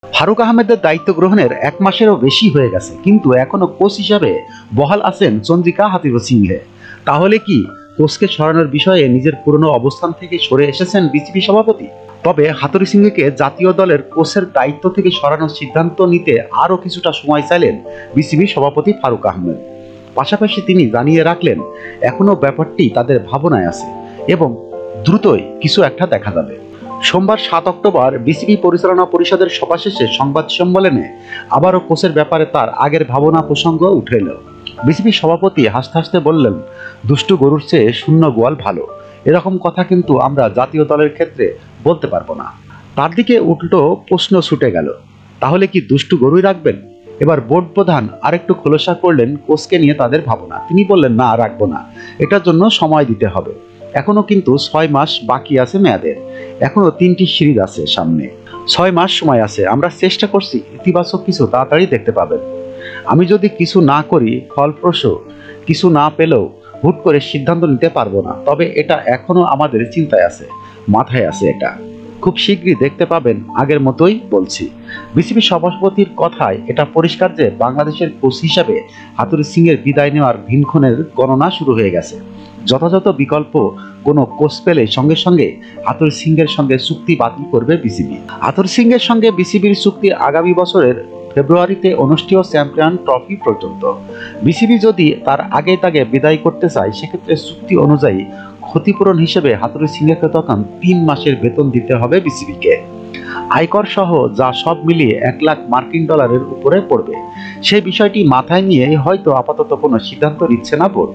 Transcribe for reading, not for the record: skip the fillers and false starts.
ফারুক আহমেদের দায়িত্ব গ্রহণের 1 মাসেরও বেশি হয়ে গেছে, কিন্তু এখনো কোচ হিসাবে বহাল আছেন চন্দ্রিকা হাথুরুসিংহে। তাহলে কি কোচকে সরানোর বিষয়ে নিজের পুরনো অবস্থান থেকে সরে এসেছেন বিসিবি সভাপতি? তবে হাথুরুসিংহেকে জাতীয় দলের কোচের দায়িত্ব থেকে সরানোর সিদ্ধান্ত নিতে আরও কিছুটা সময় চাইলেন বিসিবি সভাপতি ফারুক আহমেদ। পাশাপাশি তিনি জানিয়ে রাখলেন, এখনো ব্যাপারটি তাদের ভাবনায় আছে এবং দ্রুতই কিছু একটা দেখা যাবে। সোমবার 7 অক্টোবর বিসিবি পরিচালনা পরিষদের সভা শেষে সংবাদ সম্মেলনে আবারও কোচের ব্যাপারে তার আগের ভাবনা প্রসঙ্গ উঠে এলো। বিসিবি সভাপতি হাসতে হাসতে বললেন, দুষ্টু গরুর চেয়ে শূন্য গোয়াল ভালো, এরকম কথা কিন্তু আমরা জাতীয় দলের ক্ষেত্রে বলতে পারবো না। তার দিকে উল্টো প্রশ্ন ছুটে গেল, তাহলে কি দুষ্টু গরুই রাখবেন? এবার বোর্ড প্রধান আরেকটু খোলসা করলেন কোচকে নিয়ে তাদের ভাবনা। তিনি বললেন, না, রাখবো না, এটার জন্য সময় দিতে হবে। এখনো কিন্তু 6 মাস বাকি আছে মেয়াদের, এখনো 3টি সিরিজ আছে সামনে, 6 মাস সময় আছে। আমরা চেষ্টা করছি ইতিবাচক কিছু তাড়াতাড়ি দেখতে পাবেন। আমি যদি কিছু না করি, ফলপ্রসূ কিছু না পেলেও হুট করে সিদ্ধান্ত নিতে পারবো না। তবে এটা এখনো আমাদের চিন্তায় আছে, মাথায় আছে, এটা খুব শীঘ্রই দেখতে পাবেন, আগের মতোই বলছি। বিসিবি সভাপতির কথায় এটা পরিষ্কার যে বাংলাদেশের কোচ হিসাবে হাথুরুসিংহের বিদায় নেওয়ার দিনক্ষণের গণনা শুরু হয়ে গেছে। যথাযথ বিকল্প কোনো কোচ পেলে সঙ্গে সঙ্গে হাথুরুসিংহের সঙ্গে চুক্তি বাতিল করবে বিসিবি। হাথুরুসিংহের সঙ্গে বিসিবির চুক্তি আগামী বছরের ফেব্রুয়ারিতে অনুষ্ঠেয় চ্যাম্পিয়ন ট্রফি পর্যন্ত। বিসিবি যদি তার আগে তাগে বিদায় করতে চায়, সেক্ষেত্রে চুক্তি অনুযায়ী ক্ষতিপূরণ হিসেবে হাথুরুসিংহকে তখন 3 মাসের বেতন দিতে হবে বিসিবিকে। আয়কর সহ যা সব মিলিয়ে $1,00,000 উপরে পড়বে। সেই বিষয়টি মাথায় নিয়ে হয়তো আপাতত কোনো সিদ্ধান্ত নিচ্ছে না বোর্ড।